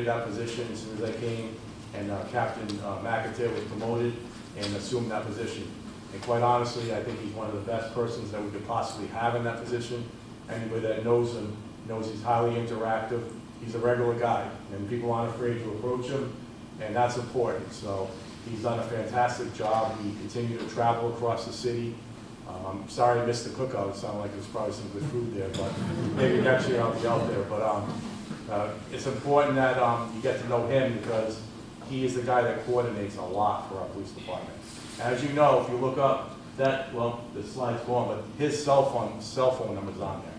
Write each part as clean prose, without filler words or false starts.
dominated that position as soon as I came, and Captain McAteer was promoted and assumed that position. And quite honestly, I think he's one of the best persons that we could possibly have in that position. Anybody that knows him knows he's highly interactive. He's a regular guy, and people aren't afraid to approach him, and that's important. So he's done a fantastic job. We continue to travel across the city. Sorry I missed the cookout. It sounded like there was probably some good food there, but maybe next year I'll be out there. But it's important that you get to know him, because he is the guy that coordinates a lot for our police department. As you know, if you look up that, well, the slide's gone, but his cell phone number's on there.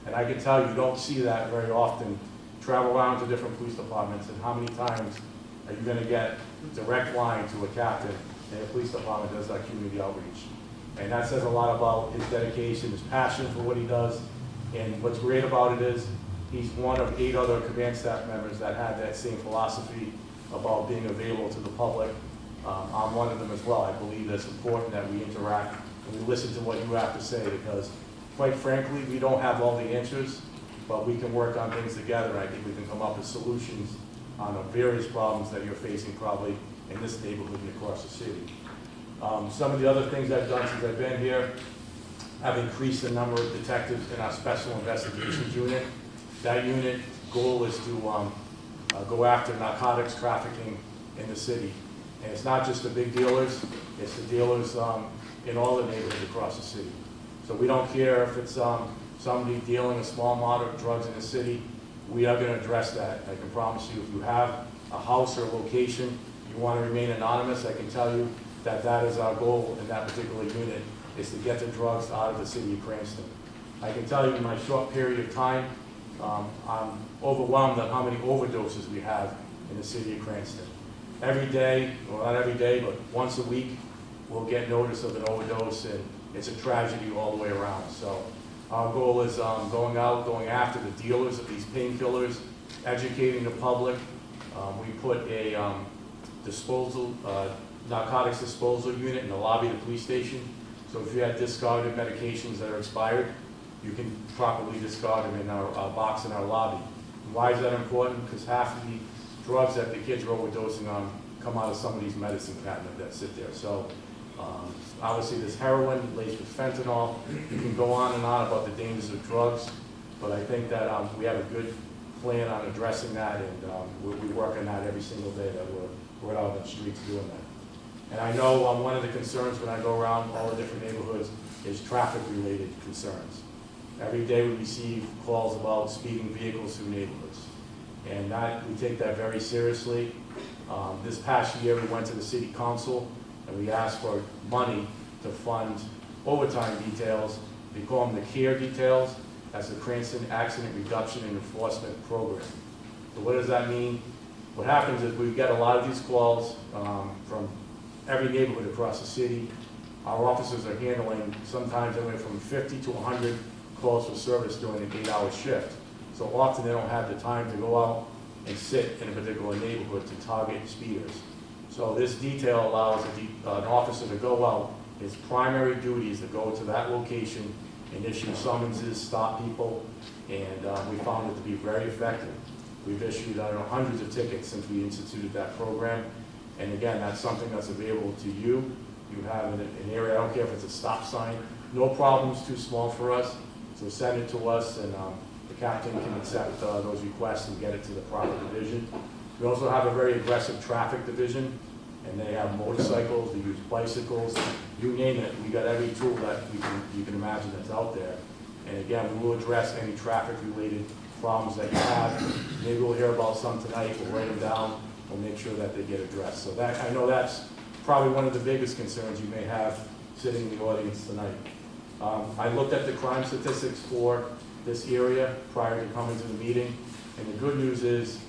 And I can tell you don't see that very often. Travel around to different police departments, and how many times are you going to get a direct line to a captain in a police department that does that community outreach? And that says a lot about his dedication, his passion for what he does. And what's great about it is he's one of 8 other command staff members that had that same philosophy about being available to the public. I'm one of them as well. I believe it's important that we interact and we listen to what you have to say, because quite frankly, we don't have all the answers, but we can work on things together. And I think we can come up with solutions on the various problems that you're facing probably in this neighborhood and across the city. Some of the other things I've done since I've been here, I've increased the number of detectives in our special investigations unit. That unit goal is to go after narcotics trafficking in the city. And it's not just the big dealers, it's the dealers in all the neighborhoods across the city. So we don't care if it's somebody dealing a small amount of drugs in the city, we are going to address that. I can promise you, if you have a house or a location, you want to remain anonymous, I can tell you that that is our goal in that particular unit, is to get the drugs out of the city of Cranston. I can tell you in my short period of time, I'm overwhelmed at how many overdoses we have in the city of Cranston. Every day, well not every day, but once a week, we'll get notice of an overdose, and it's a tragedy all the way around. So our goal is going out, going after the dealers of these painkillers, educating the public. We put a narcotics disposal unit in the lobby of the police station. So if you have discarded medications that are expired, you can properly discard them in our box in our lobby. And why is that important? Because half of the drugs that the kids are overdosing on come out of somebody's medicine cabinet that sit there. So obviously there's heroin laced with fentanyl. You can go on and on about the dangers of drugs, but I think that we have a good plan on addressing that, and we work on that every single day that we're out on the streets doing that. And I know one of the concerns when I go around all the different neighborhoods is traffic-related concerns. Every day we receive calls about speeding vehicles through neighborhoods, and we take that very seriously. This past year we went to the city council and we asked for money to fund overtime details. We call them the CARE details. That's the Cranston Accident Reduction and Enforcement Program. So what does that mean? What happens is we get a lot of these calls from every neighborhood across the city. Our officers are handling sometimes anywhere from 50 to 100 calls for service during an 8-hour shift. So often they don't have the time to go out and sit in a particular neighborhood to target speeders. So this detail allows an officer to go out. His primary duty is to go to that location and issue summonses, stop people, and we found it to be very effective. We've issued hundreds of tickets since we instituted that program. And again, that's something that's available to you. You have an area, I don't care if it's a stop sign, no problem's too small for us. So send it to us, and the captain can accept those requests and get it to the proper division. We also have a very aggressive traffic division, and they have motorcycles, they use bicycles, you name it. We got every tool that you can imagine that's out there. And again, we will address any traffic-related problems that you have. Maybe we'll hear about some tonight. We'll write them down. We'll make sure that they get addressed. So that, I know that's probably one of the biggest concerns you may have sitting in the audience tonight. I looked at the crime statistics for this area prior to coming to the meeting, and the good news is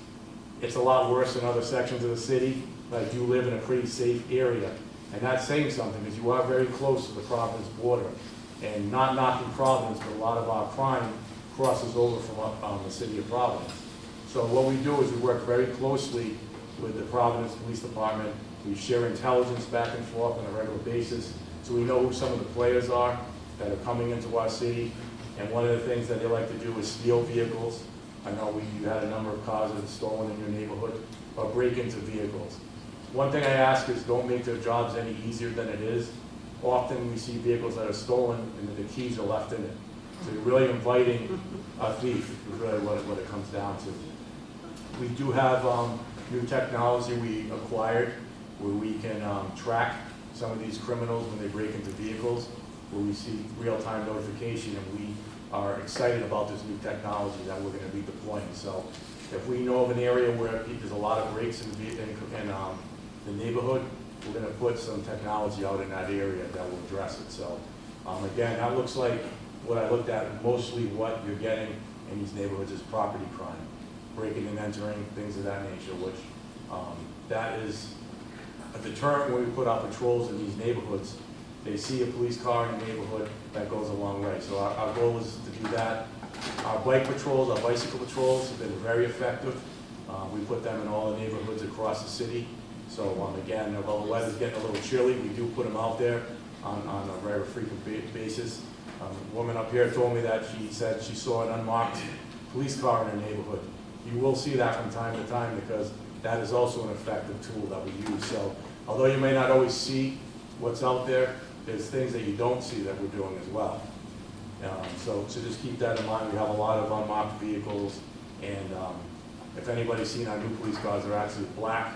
it's a lot worse in other sections of the city, but you live in a pretty safe area. And that's saying something, because you are very close to the Providence border. And not knocking Providence, but a lot of our crime crosses over from the city of Providence. So what we do is we work very closely with the Providence Police Department. We share intelligence back and forth on a regular basis, so we know who some of the players are that are coming into our city. And one of the things that they like to do is steal vehicles. I know you had a number of cars that are stolen in your neighborhood, or break into vehicles. One thing I ask is don't make their jobs any easier than it is. Often we see vehicles that are stolen and the keys are left in it. So you're really inviting a thief, is really what it comes down to. We do have new technology we acquired where we can track some of these criminals when they break into vehicles, where we see real-time notification, and we are excited about this new technology that we're going to be deploying. So if we know of an area where there's a lot of breaks in the neighborhood, we're going to put some technology out in that area that will address it. So again, that looks like what I looked at. Mostly what you're getting in these neighborhoods is property crime, breaking and entering, things of that nature, which that is a deterrent when we put out patrols in these neighborhoods. They see a police car in a neighborhood, that goes a long way. So our goal is to do that. Our bike patrols, our bicycle patrols have been very effective. We put them in all the neighborhoods across the city. So again, although the weather's getting a little chilly, we do put them out there on a very frequent basis. A woman up here told me that she said she saw an unmarked police car in her neighborhood. You will see that from time to time because that is also an effective tool that we use. So although you may not always see what's out there, there's things that you don't see that we're doing as well. So just keep that in mind. We have a lot of unmarked vehicles, and if anybody's seen our new police cars, they're actually black.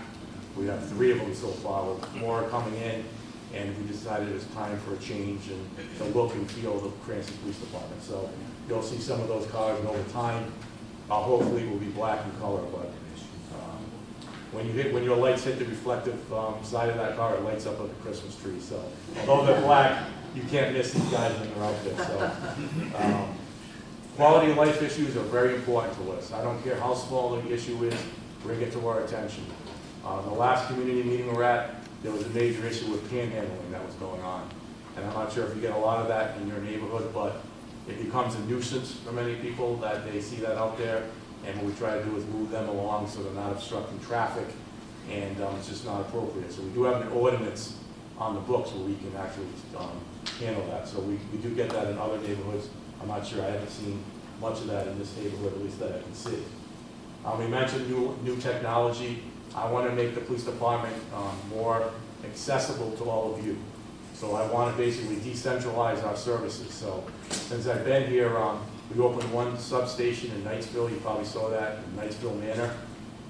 We have 3 of them so far, with more coming in, and we decided it was time for a change in the look and feel of the Cranston Police Department. So you'll see some of those cars, and over time, hopefully will be black in color, but when your lights hit the reflective side of that car, it lights up like a Christmas tree. So although they're black, you can't miss these guys when they're out there. So quality of life issues are very important to us. I don't care how small the issue is, bring it to our attention. The last community meeting we were at, there was a major issue with panhandling that was going on. And I'm not sure if you get a lot of that in your neighborhood, but it becomes a nuisance for many people that they see that out there. And what we try to do is move them along so they're not obstructing traffic, and it's just not appropriate. So we do have an ordinance on the books where we can actually handle that. So we do get that in other neighborhoods. I'm not sure, I haven't seen much of that in this neighborhood, at least that I can see. We mentioned new technology. I want to make the police department more accessible to all of you. So I want to basically decentralize our services. So since I've been here, we opened one substation in Knightsville. You probably saw that in Knightsville Manor.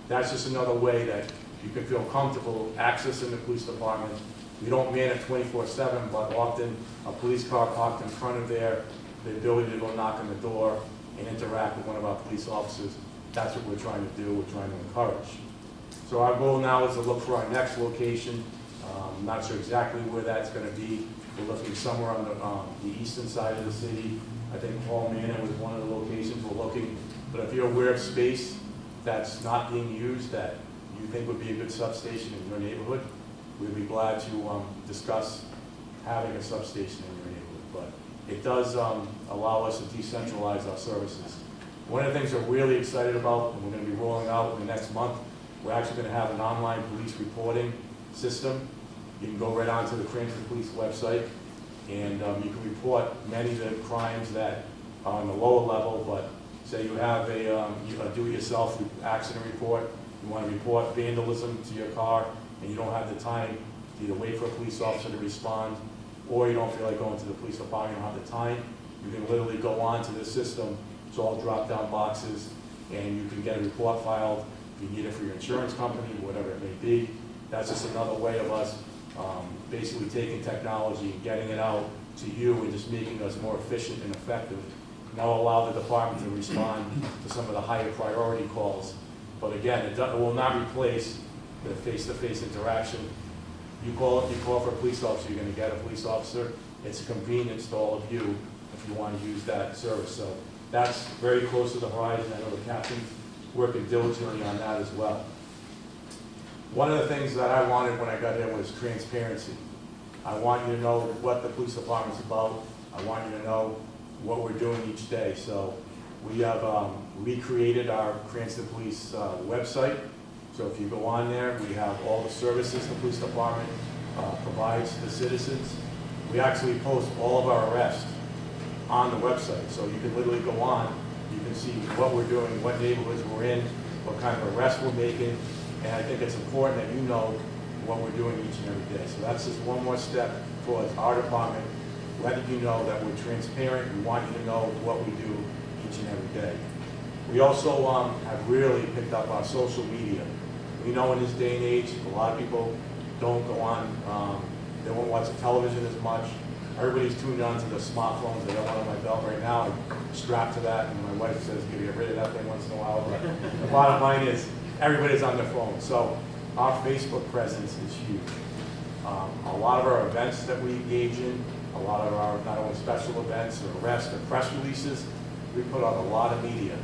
That's just another way that you can feel comfortable accessing the police department. We don't man it 24/7, but often a police car parked in front of there, the ability to go knock on the door and interact with one of our police officers. That's what we're trying to do. We're trying to encourage. So our goal now is to look for our next location. I'm not sure exactly where that's going to be. We're looking somewhere on the eastern side of the city. I think Hall Manor was one of the locations we're looking. But if you're aware of space that's not being used that you think would be a good substation in your neighborhood, we'd be glad to discuss having a substation in your neighborhood. But it does allow us to decentralize our services. One of the things we're really excited about, and we're going to be rolling out in the next month, we're actually going to have an online police reporting system. You can go right onto the Cranston Police website, and you can report many of the crimes that are on the lower level. But say you have a do-it-yourself accident report, you want to report vandalism to your car, and you don't have the time to either wait for a police officer to respond, or you don't feel like going to the police department, you don't have the time, you can literally go onto the system. It's all drop-down boxes, and you can get a report filed. If you need it for your insurance company, whatever it may be. That's just another way of us basically taking technology and getting it out to you and just making us more efficient and effective. Now allow the department to respond to some of the higher priority calls. But again, it will not replace the face-to-face interaction. You call for a police officer, you're going to get a police officer. It's a convenience to all of you if you want to use that service. So that's very close to the horizon. I know the captain's working diligently on that as well. One of the things that I wanted when I got here was transparency. I want you to know what the police department's about. I want you to know what we're doing each day. So we have recreated our Cranston Police website. So if you go on there, we have all the services the police department provides to citizens. We actually post all of our arrests on the website. So you can literally go on You can see what we're doing, what neighborhoods we're in, what kind of arrests we're making, and I think it's important that you know what we're doing each and every day. So that's just one more step towards our department, letting you know that we're transparent. We want you to know what we do each and every day. We also have really picked up our social media. We know in this day and age, a lot of people don't go on, they won't watch the television as much. Everybody's tuned on to the smartphones. I got one on my belt right now. I'm strapped to that, and my wife says, get rid of that thing once in a while. But the bottom line is, everybody's on their phone. So our Facebook presence is huge. A lot of our events that we engage in, a lot of our not only special events or arrests or press releases, we put out a lot of media.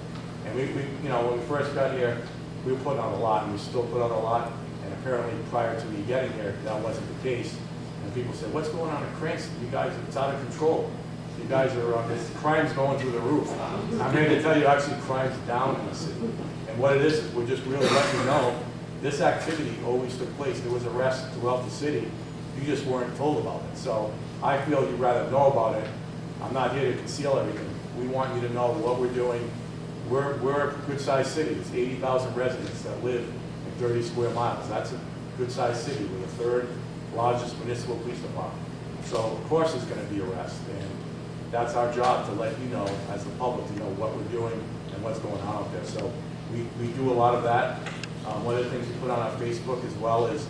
And we you know, when we first got here, we were putting out a lot, and we still put out a lot. And apparently, prior to me getting here, that wasn't the case. And people said, "What's going on in Cranston? You guys, it's out of control. You guys are, this crime's going through the roof." I'm here to tell you, actually, crime's down in the city. And what it is we're just really letting you know this activity always took place. There was arrests throughout the city. You just weren't told about it. So I feel you'd rather know about it. I'm not here to conceal everything. We want you to know what we're doing. We're a good-sized city. There's 80,000 residents that live in 30 square miles. That's a good-sized city. We're the third largest municipal police department. So of course there's going to be arrests, and that's our job to let you know, as the public, to know what we're doing and what's going on out there. So we do a lot of that. One of the things we put on our Facebook as well is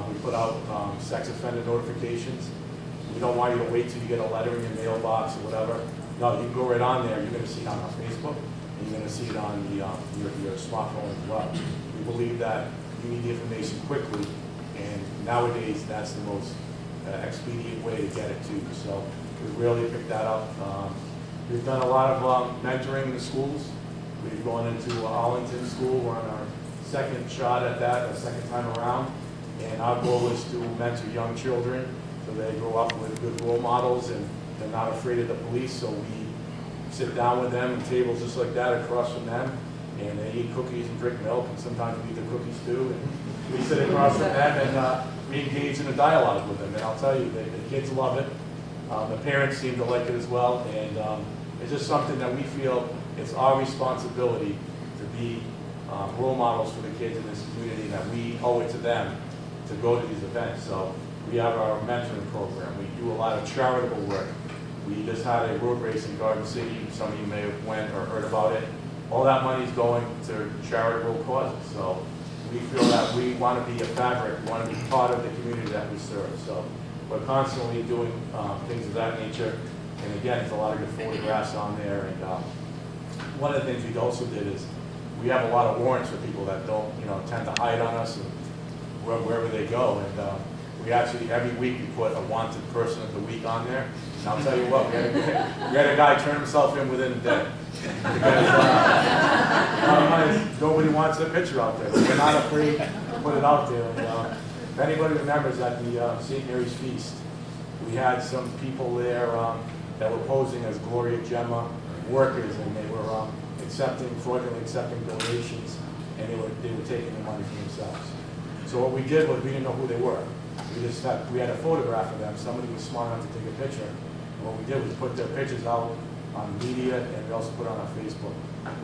we put out sex offender notifications. We don't want you to wait till you get a letter in your mailbox or whatever. No, you can go right on there. You're going to see it on our Facebook, and you're going to see it on the, your smartphone as well. We believe that you need the information quickly, and nowadays that's the most expedient way to get it to you. So we've really picked that up. We've done a lot of mentoring in the schools. We've gone into Arlington School. We're on our second shot at that, our second time around. And our goal is to mentor young children so they grow up with good role models and they're not afraid of the police. So we sit down with them at tables just like that across from them, and they eat cookies and drink milk, and sometimes we eat their cookies too. And we sit across from them and we engage in a dialogue with them. And I'll tell you, the kids love it. The parents seem to like it as well. And it's just something that we feel it's our responsibility to be role models for the kids in this community, that we owe it to them to go to these events. So we have our mentoring program. We do a lot of charitable work. We just had a road race in Garden City. Some of you may have went or heard about it. All that money is going to charitable causes. So we feel that we want to be a fabric. We want to be part of the community that we serve. So we're constantly doing things of that nature. And again, there's a lot of good photographs on there. And one of the things we also did is we have a lot of warrants for people that don't, tend to hide on us and wherever they go. And we actually, every week, we put a wanted person of the week on there. And I'll tell you what, we had a guy turn himself in within a day. Because nobody wants their picture out there. We're not afraid to put it out there. And, if anybody remembers at the St. Mary's Feast, we had some people there that were posing as Gloria Gemma workers, and they were fraudulently accepting donations, and they were taking the money for themselves. So what we did was we didn't know who they were. We had a photograph of them. Somebody was smart enough to take a picture. And what we did was put their pictures out on media, and we also put it on our Facebook.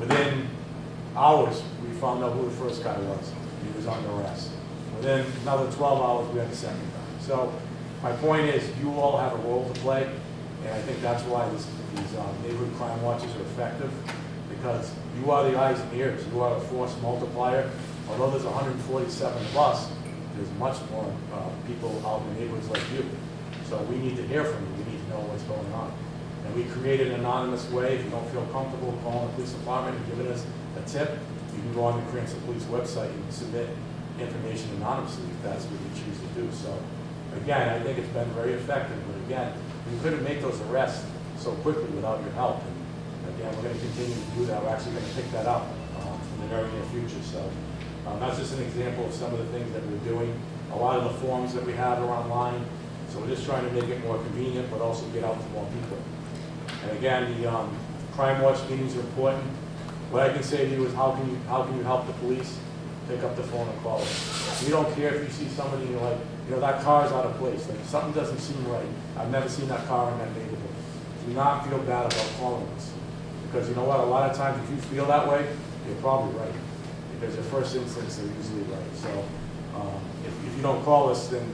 Within hours, we found out who the first guy was. He was under arrest. Within another 12 hours, we had the second guy. So my point is, you all have a role to play, and I think that's why these neighborhood crime watches are effective, because you are the eyes and ears. You are the force multiplier. Although there's 147 of us, there's much more people out in the neighborhoods like you. So we need to hear from you. We need to know what's going on. And we created an anonymous way. If you don't feel comfortable calling the police department and giving us a tip, you can go on the Cranston Police website and submit information anonymously if that's what you choose to do. So again, I think it's been very effective. But again, we couldn't make those arrests so quickly without your help. And again, we're going to continue to do that. We're actually going to pick that up in the very near future. So that's just an example of some of the things that we're doing. A lot of the forms that we have are online. So we're just trying to make it more convenient, but also get out to more people. And again, the crime watch meetings are important. What I can say to you is, how can you help the police? Pick up the phone and call us. We don't care if you see somebody and you're like, that car's out of place. Like, something doesn't seem right. I've never seen that car in that neighborhood. Do not feel bad about calling us. Because you know what, a lot of times if you feel that way, you're probably right. Because your first instincts are usually right. So if you don't call us, then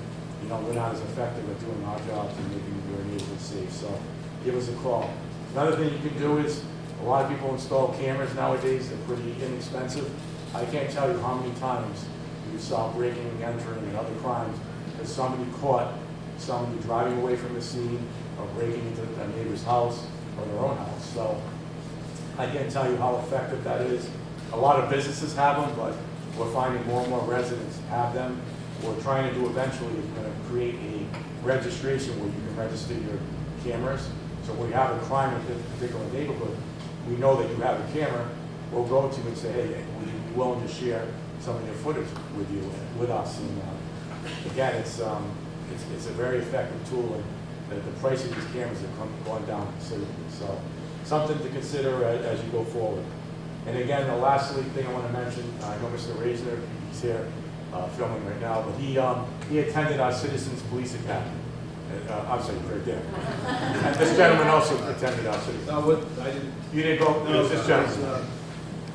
you know we're not as effective at doing our jobs and making your neighborhood safe. So give us a call. Another thing you can do is, a lot of people install cameras nowadays. They're pretty inexpensive. I can't tell you how many times you saw breaking and entering and other crimes because somebody caught somebody driving away from the scene or breaking into a neighbor's house or their own house. So I can't tell you how effective that is. A lot of businesses have them, but we're finding more and more residents have them. What we're trying to do eventually is going to create a registration where you can register your cameras. So when we have a crime in a particular neighborhood, we know that you have a camera. We'll go to you and say, hey, would you be willing to share some of your footage with you, with us? And again, it's a very effective tool, and the price of these cameras have gone down considerably. So something to consider as you go forward. And again, the last thing I want to mention, I know Mr. Reisner, he's here filming right now, but he attended our Citizens Police Academy. I'm sorry, right there. And this gentleman also attended our Citizens. No, I didn't. You didn't go? No, This gentleman.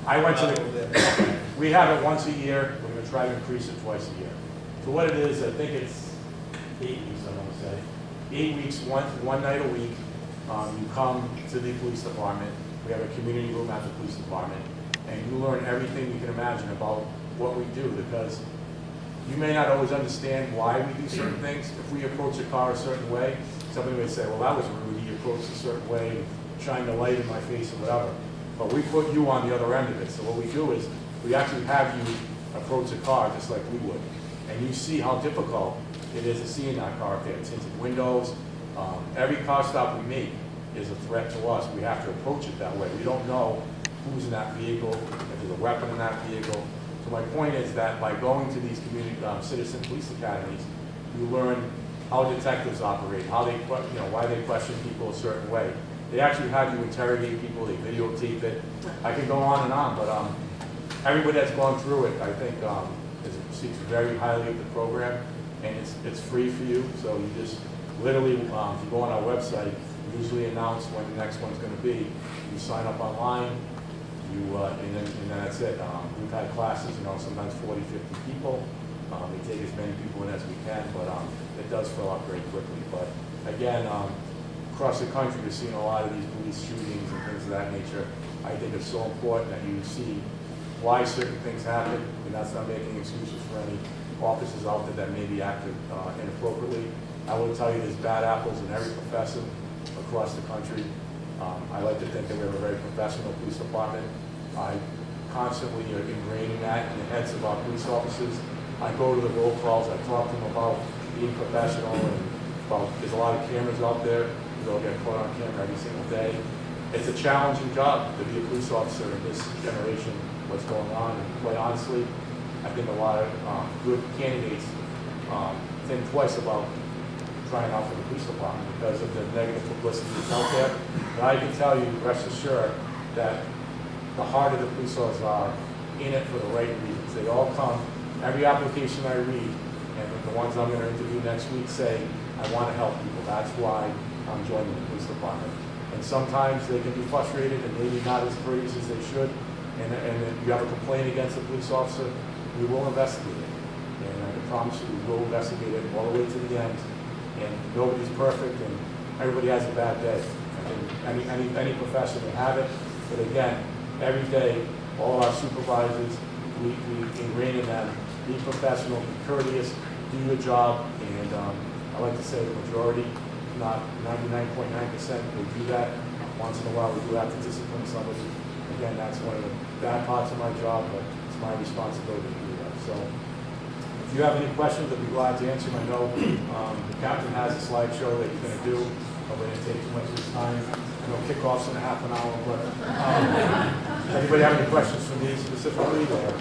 I went to the. We have it once a year. We're going to try to increase it twice a year. So what it is, I think it's 8 weeks. I want to say 8 weeks, one night a week. You come to the police department. We have a community room at the police department, and you learn everything you can imagine about what we do, because you may not always understand why we do certain things. If we approach a car a certain way, somebody may say, well, that was rude, he approached a certain way, shine the light in my face or whatever. But we put you on the other end of it. So what we do is we actually have you approach a car just like we would. And you see how difficult it is to see in that car if they have tinted windows. Every car stop we make is a threat to us. We have to approach it that way. We don't know who's in that vehicle, if there's a weapon in that vehicle. So my point is that by going to these community citizen police academies, you learn how detectives operate, how they, why they question people a certain way. They actually have you interrogate people, they videotape it. I can go on and on, but everybody that's gone through it, I think, speaks very highly of the program, and it's free for you. So you just literally, if you go on our website, we usually announce when the next one's going to be. You sign up online. And then that's it. We've had classes, sometimes 40, 50 people. We take as many people in as we can, but it does fill up very quickly. But again, across the country, we're seeing a lot of these police shootings and things of that nature. I think it's so important that you see why certain things happen, and that's not making excuses for any officers out there that may be acting inappropriately. I will tell you there's bad apples in every profession across the country. I like to think that we have a very professional police department. I constantly are ingraining that in the heads of our police officers. I go to the roll calls, I talk to them about being professional, and about there's a lot of cameras out there. They'll get caught on camera every single day. It's a challenging job to be a police officer in this generation, what's going on. And quite honestly, I think a lot of good candidates think twice about trying out for the police department because of the negative publicity that's out there. But I can tell you, rest assured, that the heart of the police officers are in it for the right reasons. They all come, every application I read, and the ones I'm going to interview next week say, I want to help people. That's why I'm joining the police department. And sometimes they can be frustrated and maybe not as courageous as they should. And if you have a complaint against a police officer, we will investigate it. And I can promise you, we will investigate it all the way to the end. And nobody's perfect, and everybody has a bad day. I think any profession will have it. But again, every day, all our supervisors, we ingrain in them, be professional, be courteous, do your job. And I like to say the majority, not 99.9%, will do that. Once in a while, we do have to discipline somebody. Again, that's one of the bad parts of my job, but it's my responsibility to do that. So if you have any questions, I'd be glad to answer them. I know the captain has a slideshow that he's going to do. I'm going to take too much of his time. I know kickoff's in a half an hour, but anybody have any questions for me specifically? Or?